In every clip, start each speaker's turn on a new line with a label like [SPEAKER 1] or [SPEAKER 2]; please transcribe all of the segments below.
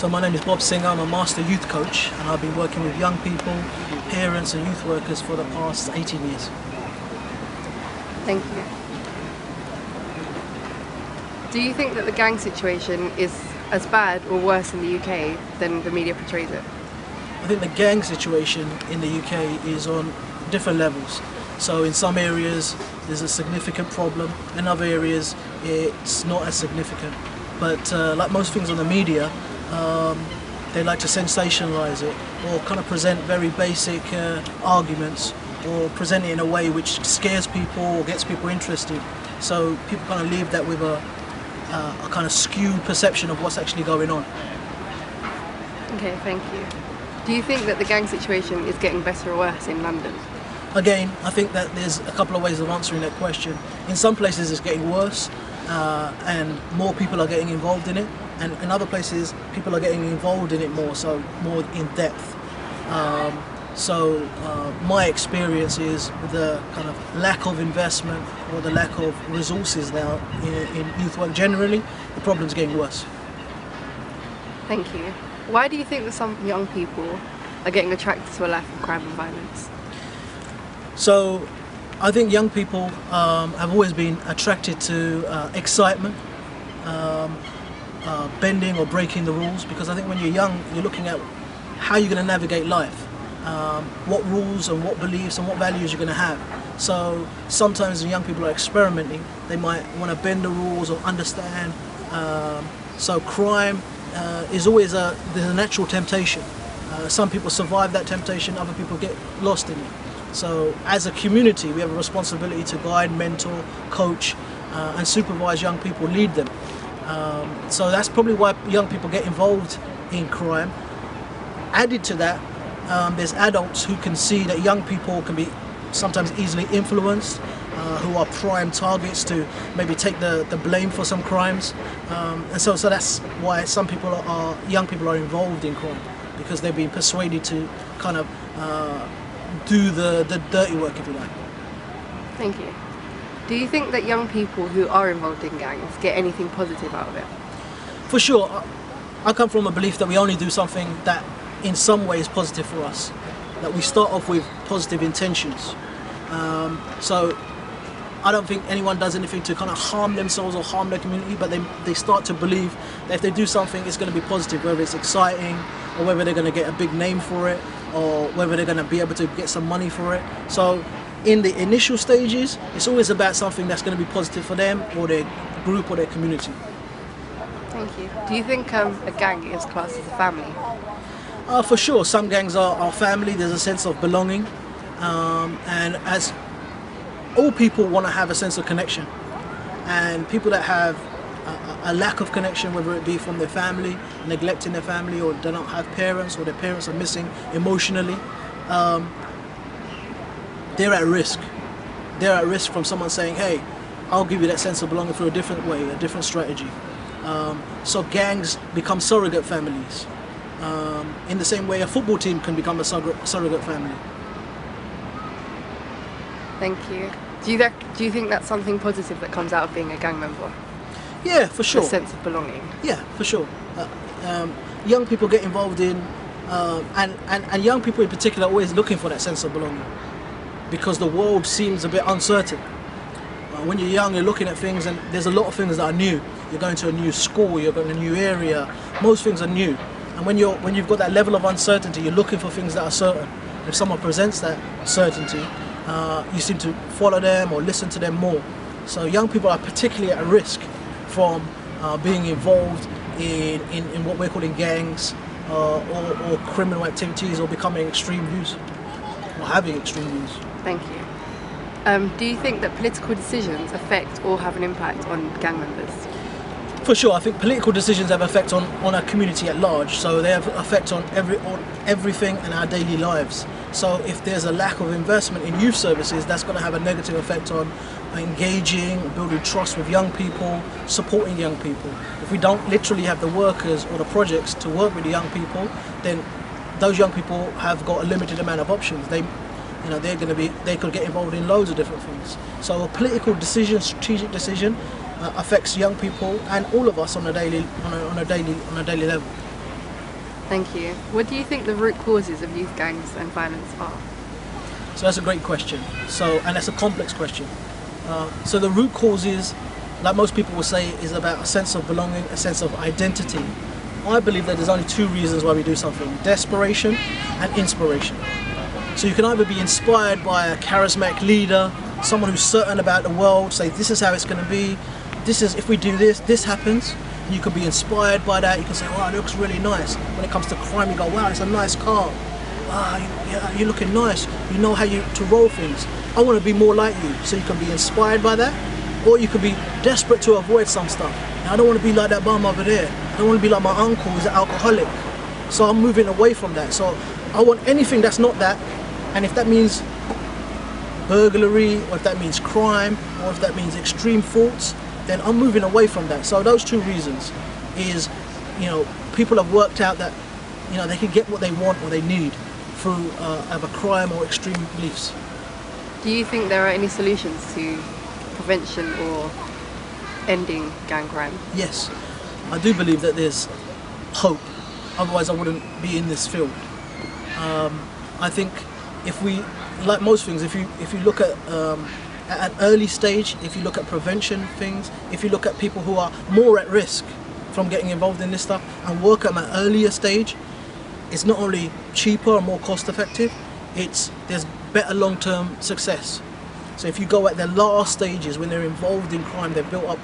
[SPEAKER 1] So my name is Bob Singha. I'm a master youth coach, and I've been working with young people, parents and youth workers for the past 18 years.
[SPEAKER 2] Thank you. Do you think that the gang situation is as bad or worse in the UK than the media portrays it?
[SPEAKER 1] I think the gang situation in the UK is on different levels. So in some areas there's a significant problem, in other areas it's not as significant. But like most things on the media, they like to sensationalize it or kind of present very basic arguments or present it in a way which scares people or gets people interested. So people kind of leave that with a kind of skewed perception of what's actually going on.
[SPEAKER 2] Okay, thank you. Do you think that the gang situation is getting better or worse in London?
[SPEAKER 1] Again, I think that there's a couple of ways of answering that question. In some places it's getting worse and more people are getting involved in it, and in other places people are getting involved in it more, so more in depth. My experience is the kind of lack of investment or the lack of resources now in youth work generally, the problem's getting worse.
[SPEAKER 2] Thank you. Why do you think that some young people are getting attracted to a life of crime and violence?
[SPEAKER 1] So I think young people have always been attracted to excitement, bending or breaking the rules, because I think when you're young you're looking at how you're going to navigate life, what rules and what beliefs and what values you're going to have. So sometimes when young people are experimenting, they might want to bend the rules or understand. So crime is always there's a natural temptation. Some people survive that temptation, other people get lost in it. So as a community we have a responsibility to guide, mentor, coach and supervise young people, lead them. So that's probably why young people get involved in crime. Added to that, there's adults who can see that young people can be sometimes easily influenced, who are prime targets to maybe take the blame for some crimes. And so that's why some people young people are involved in crime, because they've been persuaded to kind of do the dirty work, if you like.
[SPEAKER 2] Thank you. Do you think that young people who are involved in gangs get anything positive out of it? For sure.
[SPEAKER 1] I come from a belief that we only do something that in some way is positive for us, that we start off with positive intentions. So I don't think anyone does anything to kind of harm themselves or harm their community, but they start to believe that if they do something it's going to be positive, whether it's exciting or whether they're going to get a big name for it or whether they're going to be able to get some money for it. So in the initial stages it's always about something that's going to be positive for them or their group or their community.
[SPEAKER 2] Thank you. Do you think a gang is classed as a family?
[SPEAKER 1] For sure, some gangs are family. There's a sense of belonging, and as all people want to have a sense of connection, and people that have a lack of connection, whether it be from their family, neglecting their family, or they don't have parents, or their parents are missing emotionally, they're at risk. They're at risk from someone saying, hey, I'll give you that sense of belonging through a different way, a different strategy. So gangs become surrogate families. In the same way a football team can become a surrogate family.
[SPEAKER 2] Thank you. Do you think that's something positive that comes out of being a gang member?
[SPEAKER 1] Yeah, for sure.
[SPEAKER 2] A sense of belonging.
[SPEAKER 1] Yeah, for sure. Young people get involved in, and young people in particular are always looking for that sense of belonging, because the world seems a bit uncertain. When you're young, you're looking at things, and there's a lot of things that are new. You're going to a new school, you're going to a new area. Most things are new. And when you've got that level of uncertainty, you're looking for things that are certain. If someone presents that certainty, you seem to follow them or listen to them more. So young people are particularly at risk from being involved in what we're calling gangs or criminal activities, or becoming extreme views or having extreme views.
[SPEAKER 2] Thank you. Do you think that political decisions affect or have an impact on gang members?
[SPEAKER 1] For sure, I think political decisions have effect on our community at large, so they have effect on everything in our daily lives. So if there's a lack of investment in youth services, that's going to have a negative effect on engaging, building trust with young people, supporting young people. If we don't literally have the workers or the projects to work with the young people, then those young people have got a limited amount of options. They could get involved in loads of different things. So a political decision, strategic decision, affects young people and all of us on a daily level.
[SPEAKER 2] Thank you. What do you think the root causes of youth gangs and violence are?
[SPEAKER 1] So that's a great question. And that's a complex question. So the root causes, like most people will say, is about a sense of belonging, a sense of identity. I believe that there's only two reasons why we do something: desperation and inspiration. So you can either be inspired by a charismatic leader, someone who's certain about the world, say this is how it's going to be, if we do this, this happens. And you can be inspired by that. You can say, wow, it looks really nice. When it comes to crime, you go, wow, it's a nice car. Wow, you're looking nice. You know how to roll things. I want to be more like you. So you can be inspired by that, or you could be desperate to avoid some stuff. Now, I don't want to be like that bum over there. I don't want to be like my uncle who's an alcoholic. So I'm moving away from that. So I want anything that's not that. And if that means burglary, or if that means crime, or if that means extreme thoughts, then I'm moving away from that. So those two reasons is, people have worked out that, they can get what they want or they need through either crime or extreme beliefs.
[SPEAKER 2] Do you think there are any solutions to prevention or ending gang crime?
[SPEAKER 1] Yes, I do believe that there's hope. Otherwise I wouldn't be in this field. I think if we, like most things, if you look at an early stage, if you look at prevention things, if you look at people who are more at risk from getting involved in this stuff and work at an earlier stage, it's not only cheaper and more cost effective, there's better long-term success. So if you go at the last stages when they're involved in crime, they've built up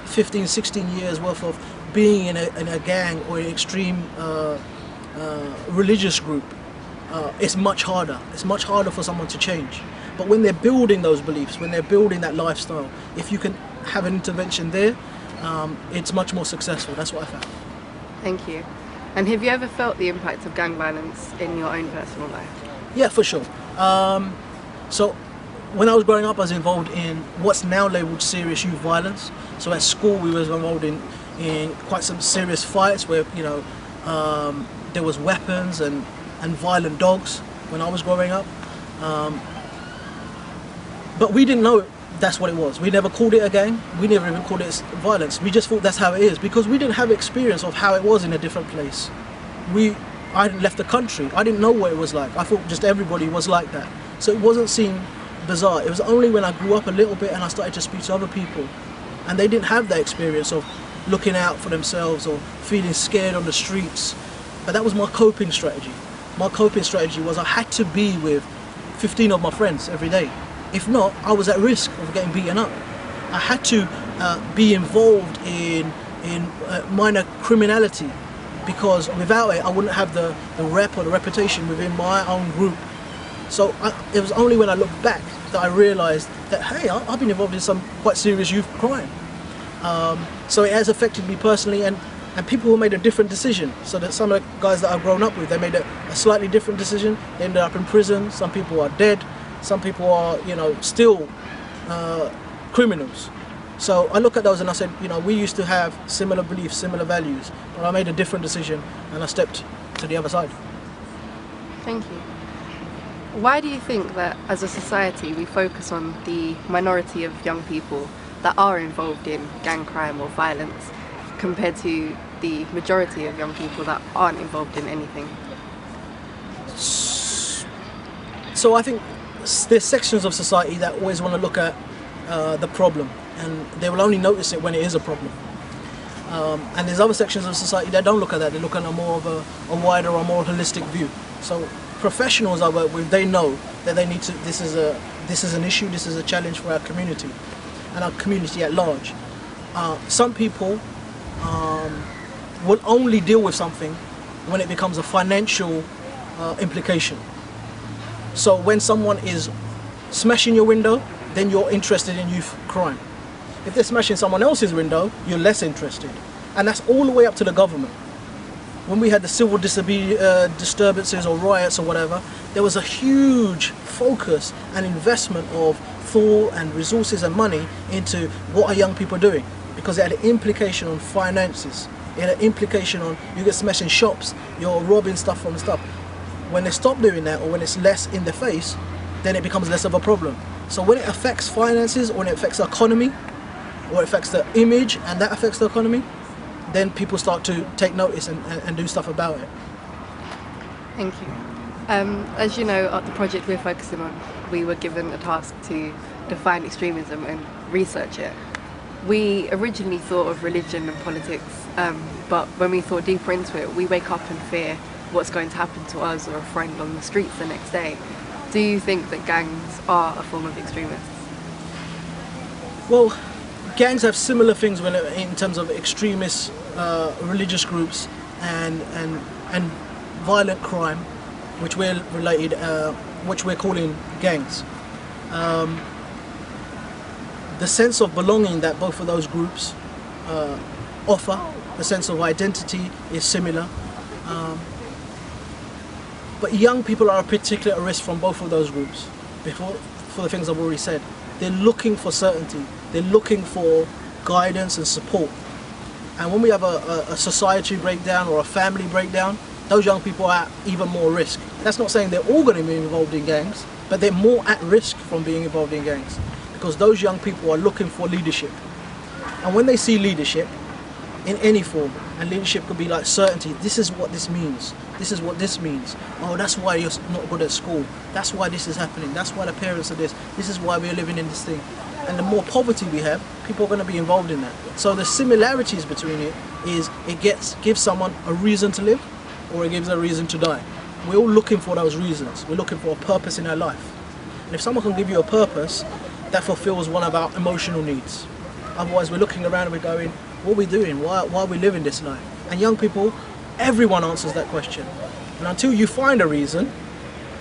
[SPEAKER 1] 15, 16 years worth of being in a gang or an extreme religious group, it's much harder. It's much harder for someone to change. But when they're building those beliefs, when they're building that lifestyle, if you can have an intervention there, it's much more successful. That's what I found.
[SPEAKER 2] Thank you. And have you ever felt the impact of gang violence in your own personal life?
[SPEAKER 1] Yeah, for sure. So when I was growing up, I was involved in what's now labelled serious youth violence. So at school, we were involved in quite some serious fights where, there was weapons and violent dogs when I was growing up. But we didn't know that's what it was. We never called it a gang. We never even called it violence. We just thought that's how it is because we didn't have experience of how it was in a different place. I hadn't left the country. I didn't know what it was like. I thought just everybody was like that. So it wasn't seen bizarre. It was only when I grew up a little bit and I started to speak to other people and they didn't have that experience of looking out for themselves or feeling scared on the streets. But that was my coping strategy. My coping strategy was I had to be with 15 of my friends every day. If not, I was at risk of getting beaten up. I had to be involved in minor criminality because without it, I wouldn't have the rep or the reputation within my own group. So it was only when I looked back that I realised that, hey, I've been involved in some quite serious youth crime. So it has affected me personally and people who made a different decision. So that some of the guys that I've grown up with, they made a slightly different decision. They ended up in prison. Some people are dead. Some people are, still criminals. So I look at those and I said, we used to have similar beliefs, similar values, but I made a different decision and I stepped to the other side.
[SPEAKER 2] Thank you. Why do you think that as a society we focus on the minority of young people that are involved in gang crime or violence compared to the majority of young people that aren't involved in anything?
[SPEAKER 1] So I think there's sections of society that always want to look at the problem and they will only notice it when it is a problem. And there's other sections of society that don't look at that. They look at a more of a wider or more holistic view. So professionals I work with, they know that they need to, this is an issue, this is a challenge for our community and our community at large. Some people will only deal with something when it becomes a financial implication. So when someone is smashing your window, then you're interested in youth crime. If they're smashing someone else's window, you're less interested. And that's all the way up to the government. When we had the civil disturbances or riots or whatever, there was a huge focus and investment of thought and resources and money into what are young people doing, because it had an implication on finances. It had an implication on you get smashing shops, you're robbing stuff from stuff. When they stop doing that, or when it's less in the face, then it becomes less of a problem. So when it affects finances, or when it affects the economy, or it affects the image, and that affects the economy, then people start to take notice and do stuff about it.
[SPEAKER 2] Thank you. As you know, at the project we're focusing on, we were given a task to define extremism and research it. We originally thought of religion and politics, but when we thought deeper into it, we wake up in fear what's going to happen to us or a friend on the streets the next day. Do you think that gangs are a form of extremists?
[SPEAKER 1] Well, gangs have similar things in terms of extremist religious groups and violent crime, which we're calling gangs. The sense of belonging that both of those groups offer, the sense of identity, is similar. But young people are a particular risk from both of those groups, for the things I've already said. They're looking for certainty, they're looking for guidance and support. And when we have a society breakdown or a family breakdown, those young people are at even more risk. That's not saying they're all going to be involved in gangs, but they're more at risk from being involved in gangs, because those young people are looking for leadership. And when they see leadership in any form, and leadership could be like certainty, this is what this means, this is what this means, oh, that's why you're not good at school, that's why this is happening, that's why the parents are this is why we're living in this thing. And the more poverty we have, people are going to be involved in that. So the similarities between it is it gives someone a reason to live, or it gives a reason to die. We're all looking for those reasons. We're looking for a purpose in our life. And if someone can give you a purpose, that fulfills one of our emotional needs. Otherwise, we're looking around and we're going, what are we doing? Why are we living this life? And young people, everyone answers that question. And until you find a reason,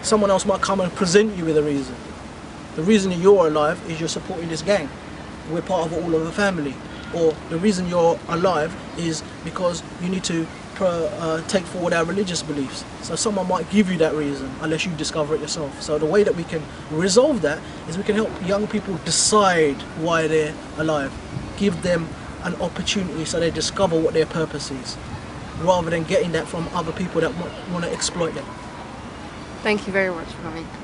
[SPEAKER 1] someone else might come and present you with a reason. The reason that you're alive is you're supporting this gang. We're part of all of the family. Or the reason you're alive is because you need to take forward our religious beliefs. So someone might give you that reason unless you discover it yourself. So the way that we can resolve that is we can help young people decide why they're alive. Give them an opportunity so they discover what their purpose is, rather than getting that from other people that want to exploit them.
[SPEAKER 2] Thank you very much for coming.